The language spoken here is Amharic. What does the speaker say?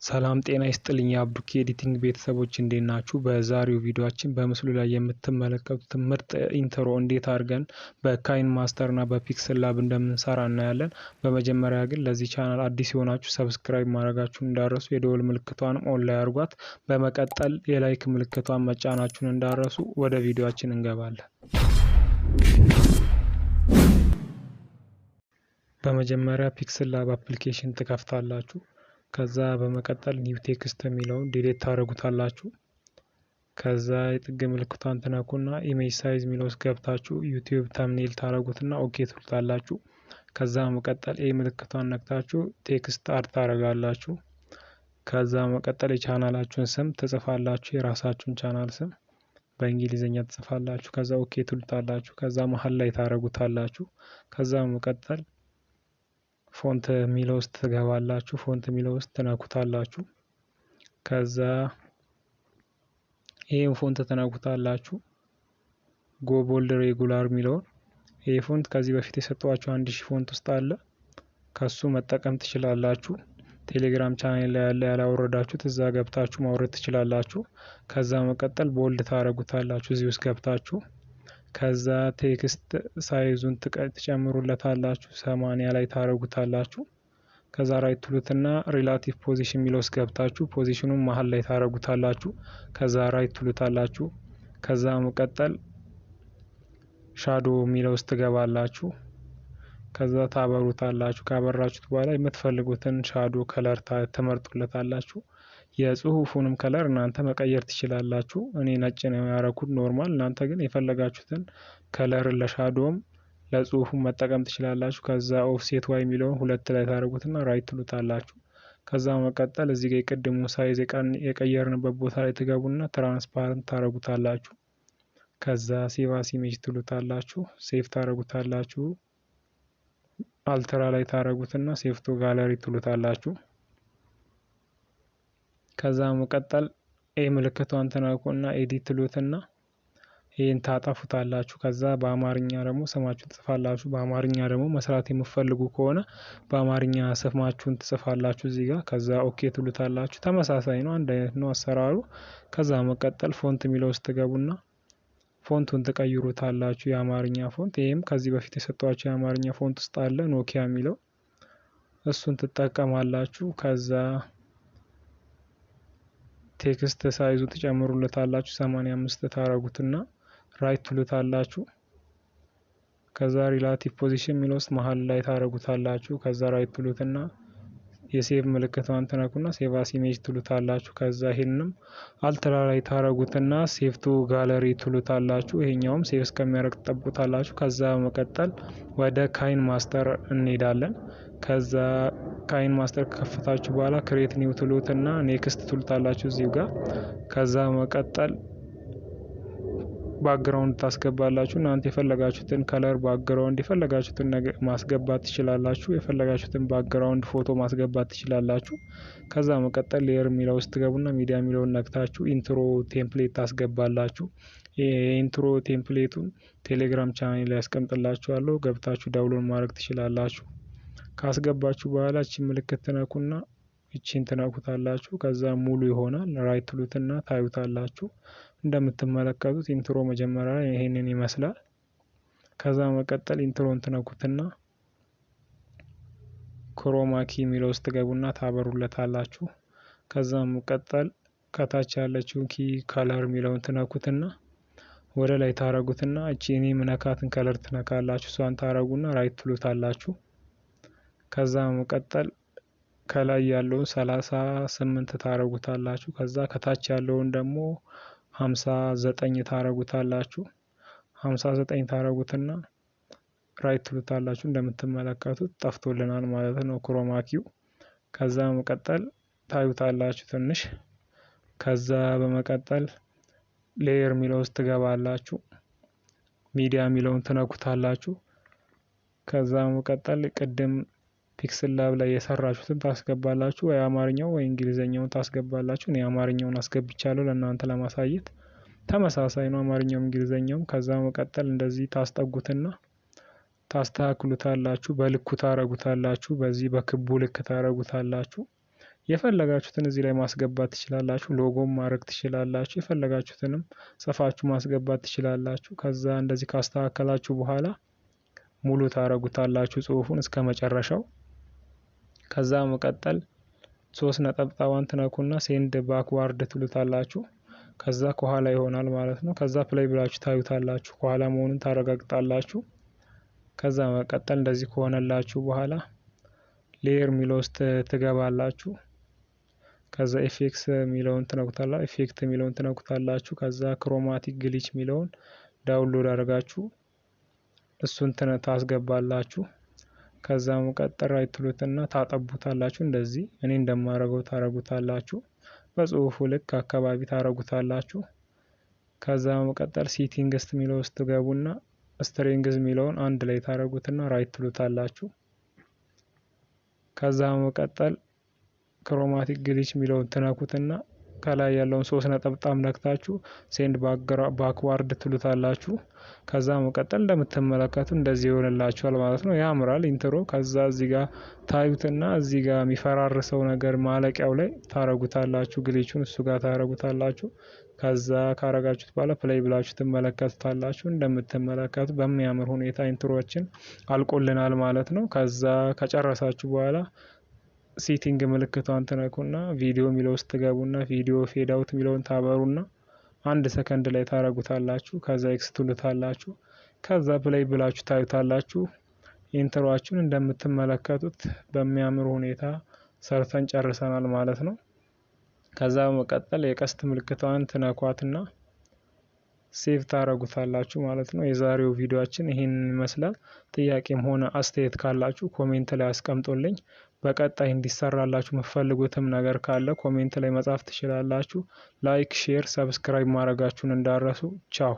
ሰላም ጤና ይስጥልኝ አብዱኬ ኤዲቲንግ ቤተሰቦች እንዴት ናችሁ? በዛሬው ቪዲዮአችን በምስሉ ላይ የምትመለከቱት ምርጥ ኢንትሮ እንዴት አድርገን በካይንማስተር እና በፒክስል ላብ እንደምንሰራ እናያለን። በመጀመሪያ ግን ለዚህ ቻናል አዲስ የሆናችሁ ሰብስክራይብ ማድረጋችሁን እንዳረሱ፣ የደወል ምልክቷንም ኦን ላይ አድርጓት። በመቀጠል የላይክ ምልክቷን መጫናችሁን እንዳረሱ። ወደ ቪዲዮአችን እንገባለን። በመጀመሪያ ፒክስል ላብ አፕሊኬሽን ትከፍታላችሁ። ከዛ በመቀጠል ኒው ቴክስት የሚለውን ዲሊት ታደርጉታላችሁ። ከዛ የጥግ ምልክቷን ትነኩና ኢሜጅ ሳይዝ የሚለው ውስጥ ገብታችሁ ዩቲዩብ ተምኔል ታደርጉትና ኦኬ ትሉታላችሁ። ከዛ በመቀጠል ኤ ምልክቷን ነክታችሁ ቴክስት አድ ታደርጋላችሁ። ከዛ በመቀጠል የቻናላችሁን ስም ትጽፋላችሁ። የራሳችሁን ቻናል ስም በእንግሊዝኛ ትጽፋላችሁ። ከዛ ኦኬ ትሉታላችሁ። ከዛ መሀል ላይ ታደርጉታላችሁ። ከዛ በመቀጠል ፎንት የሚለው ውስጥ ትገባላችሁ። ፎንት የሚለው ውስጥ ትነኩታላችሁ። ከዛ ይሄን ፎንት ትነኩታላችሁ። ጎ ቦልድ ሬጉላር የሚለውን ይሄ ፎንት ከዚህ በፊት የሰጠዋችሁ 1000 ፎንት ውስጥ አለ። ከሱ መጠቀም ትችላላችሁ። ቴሌግራም ቻናል ላይ ያለ ያላወረዳችሁት እዛ ገብታችሁ ማውረድ ትችላላችሁ። ከዛ መቀጠል ቦልድ ታረጉታላችሁ እዚህ ውስጥ ገብታችሁ። ከዛ ቴክስት ሳይዙን ትጨምሩለታላችሁ 80 ላይ ታረጉታላችሁ። ከዛ ራይት ትሉትና ሪላቲቭ ፖዚሽን የሚለው ውስጥ ገብታችሁ ፖዚሽኑን መሀል ላይ ታረጉታላችሁ። ከዛ ራይት ትሉታላችሁ። ከዛ መቀጠል ሻዶ የሚለው ውስጥ ትገባላችሁ። ከዛ ታበሩታላችሁ። ካበራችሁት በኋላ የምትፈልጉትን ሻዶ ከለር ትመርጡለታላችሁ። የጽሁፉንም ከለር እናንተ መቀየር ትችላላችሁ። እኔ ነጭ ነው ያረኩት ኖርማል። እናንተ ግን የፈለጋችሁትን ከለር ለሻዶም ለጽሁፉም መጠቀም ትችላላችሁ። ከዛ ኦፍሴት ዋይ የሚለውን 2 ላይ ታደርጉትና ራይት ትሉታላችሁ። ከዛ መቀጠል እዚህ ጋር የቀድሙ ሳይዝ የቀየርንበት ቦታ ላይ ትገቡና ትራንስፓረንት ታደርጉታላችሁ። ከዛ ሴቭ አስ ኢሜጅ ትሉታላችሁ። ሴቭ ታደርጉታላችሁ። አልትራ ላይ ታደርጉትና ሴቭ ቱ ጋለሪ ትሉታላችሁ። ከዛ መቀጠል ኤ ምልክቷን ትነኩና ኤዲት ትሉትና ይሄን ታጠፉታላችሁ። ከዛ በአማርኛ ደግሞ ስማችሁን ትጽፋላችሁ። በአማርኛ ደግሞ መስራት የምትፈልጉ ከሆነ በአማርኛ ስማችሁን ትጽፋላችሁ እዚህ ጋር። ከዛ ኦኬ ትሉታላችሁ። ተመሳሳይ ነው፣ አንድ አይነት ነው አሰራሩ። ከዛ መቀጠል ፎንት የሚለው ውስጥ ትገቡና ፎንቱን ትቀይሩታላችሁ። የአማርኛ ፎንት ይሄም ከዚህ በፊት የሰጧችሁ የአማርኛ ፎንት ውስጥ አለ ኖኪያ የሚለው እሱን ትጠቀማላችሁ። ከዛ ቴክስት ሳይዙ ትጨምሩለታላችሁ 85 ታረጉትና ራይት ትሉታላችሁ። ከዛ ሪላቲቭ ፖዚሽን የሚለው ውስጥ መሀል ላይ ታረጉታላችሁ። ከዛ ራይት ትሉትና የሴቭ ምልክቷን ትነኩና ሴቭ አስ ኢሜጅ ትሉታላችሁ። ከዛ ይሄንንም አልትራ ላይ ታረጉትና ሴቭ ቱ ጋለሪ ትሉታላችሁ። ይሄኛውም ሴቭ እስከሚያደርግ ተጠብቁታላችሁ። ከዛ በመቀጠል ወደ ካይንማስተር እንሄዳለን። ከዛ ካይንማስተር ከከፈታችሁ በኋላ ክሬት ኒው ትሉትና ኔክስት ትሉታላችሁ እዚሁ ጋር። ከዛ መቀጠል ባክግራውንድ ታስገባላችሁ። እናንተ የፈለጋችሁትን ከለር ባክግራውንድ የፈለጋችሁትን ነገር ማስገባት ትችላላችሁ። የፈለጋችሁትን ባክግራውንድ ፎቶ ማስገባት ትችላላችሁ። ከዛ መቀጠል ሌየር የሚለው ውስጥ ትገቡና ሚዲያ የሚለውን ነክታችሁ ኢንትሮ ቴምፕሌት ታስገባላችሁ። የኢንትሮ ቴምፕሌቱን ቴሌግራም ቻናል ላይ ያስቀምጥላችኋለሁ፣ ገብታችሁ ዳውንሎድ ማድረግ ትችላላችሁ። ካስገባችሁ በኋላ እቺን ምልክት ትነኩና እቺን ትነኩታላችሁ። ከዛ ሙሉ ይሆናል። ራይት ትሉትና ታዩታላችሁ። እንደምትመለከቱት ኢንትሮ መጀመሪያ ይሄንን ይመስላል። ከዛ መቀጠል ኢንትሮን ትነኩትና ክሮማኪ የሚለው ውስጥ ትገቡና ታበሩለታላችሁ። ከዛ መቀጠል ከታች ያለችውን ኪ ከለር የሚለውን ትነኩትና ወደ ላይ ታረጉትና እቺ እኔ ምነካትን ከለር ትነካላችሁ። እሷን ታረጉና ራይት ትሉታላችሁ። ከዛ መቀጠል ከላይ ያለውን 38 ታረጉታላችሁ። ከዛ ከታች ያለውን ደግሞ 59 ታረጉታላችሁ። 59 ታረጉትና ራይት ትሉታላችሁ። እንደምትመለከቱት ጠፍቶልናል ማለት ነው ክሮማኪው። ከዛ መቀጠል ታዩታላችሁ ትንሽ። ከዛ በመቀጠል ሌየር የሚለው ውስጥ ትገባላችሁ። ሚዲያ የሚለውን ትነኩታላችሁ። ከዛ መቀጠል ቅድም ፒክስል ላብ ላይ የሰራችሁትን ታስገባላችሁ። ወይ አማርኛው ወይ እንግሊዘኛውን ታስገባላችሁ። እኔ አማርኛውን አስገብቻለሁ ለእናንተ ለማሳየት። ተመሳሳይ ነው አማርኛውም እንግሊዘኛውም። ከዛ መቀጠል እንደዚህ ታስጠጉትና ታስተካክሉታላችሁ። በልኩ ታረጉታላችሁ። በዚህ በክቡ ልክ ታረጉታላችሁ። የፈለጋችሁትን እዚህ ላይ ማስገባት ትችላላችሁ። ሎጎም ማድረግ ትችላላችሁ። የፈለጋችሁትንም ጽፋችሁ ማስገባት ትችላላችሁ። ከዛ እንደዚህ ካስተካከላችሁ በኋላ ሙሉ ታረጉታላችሁ ጽሁፉን እስከመጨረሻው። ከዛ መቀጠል 3 ነጠብጣቧን ትነኩና ሴንድ ባክዋርድ ትሉታላችሁ። ከዛ ከኋላ ይሆናል ማለት ነው። ከዛ ፕሌይ ብላችሁ ታዩታላችሁ። ከኋላ መሆኑን ታረጋግጣላችሁ። ከዛ መቀጠል እንደዚህ ከሆነላችሁ በኋላ ሌየር ሚለው ውስጥ ትገባላችሁ። ከዛ ኤፌክስ ሚለውን ትነኩታላችሁ። ኤፌክት ሚለውን ትነኩታላችሁ። ከዛ ክሮማቲክ ግሊች ሚለውን ዳውንሎድ አድርጋችሁ እሱን ታስገባላችሁ። ከዛ መቀጠል ራይት ትሉትና ታጠቡታላችሁ። እንደዚህ እኔ እንደማረገው ታረጉታላችሁ። በጽሁፉ ልክ አካባቢ ታረጉታላችሁ። ከዛ መቀጠል ሴቲንግስ ሚለው ውስጥ ገቡና ስትሪንግዝ ሚለውን አንድ ላይ ታረጉትና ራይት ትሉታላችሁ። ከዛ መቀጠል ክሮማቲክ ግሊች ሚለውን ትነኩትና ከላይ ያለውን 3 ነጠብጣብ ነክታችሁ ሴንድ ባክዋርድ ትሉታላችሁ። ከዛ መቀጠል እንደምትመለከቱ እንደዚህ ይሆንላችኋል ማለት ነው። ያምራል ኢንትሮ። ከዛ እዚህ ጋር ታዩትና እዚህ ጋር የሚፈራርሰው ነገር ማለቂያው ላይ ታረጉታላችሁ። ግሊቹን እሱ ጋር ታረጉታላችሁ። ከዛ ካረጋችሁት በኋላ ፕሌይ ብላችሁ ትመለከቱታላችሁ። እንደምትመለከቱ በሚያምር ሁኔታ ኢንትሮችን አልቆልናል ማለት ነው። ከዛ ከጨረሳችሁ በኋላ ሴቲንግ ምልክቷን ትነኩና ቪዲዮ ሚለው ውስጥ ትገቡና ቪዲዮ ፌድ አውት ሚለውን ታበሩና 1 ሰከንድ ላይ ታረጉታላችሁ። ከዛ ኤክስ ትሉታላችሁ። ከዛ ፕሌይ ብላችሁ ታዩታላችሁ። ኢንትሮአችሁን እንደምትመለከቱት በሚያምር ሁኔታ ሰርተን ጨርሰናል ማለት ነው። ከዛ በመቀጠል የቀስት ምልክቷን ትነኳትና ሴቭ ታረጉታላችሁ ማለት ነው። የዛሬው ቪዲዮአችን ይሄንን ይመስላል። ጥያቄም ሆነ አስተያየት ካላችሁ ኮሜንት ላይ አስቀምጡልኝ። በቀጣይ እንዲሰራላችሁ የምትፈልጉትም ነገር ካለ ኮሜንት ላይ መጻፍ ትችላላችሁ። ላይክ፣ ሼር፣ ሰብስክራይብ ማድረጋችሁን እንዳረሱ። ቻው።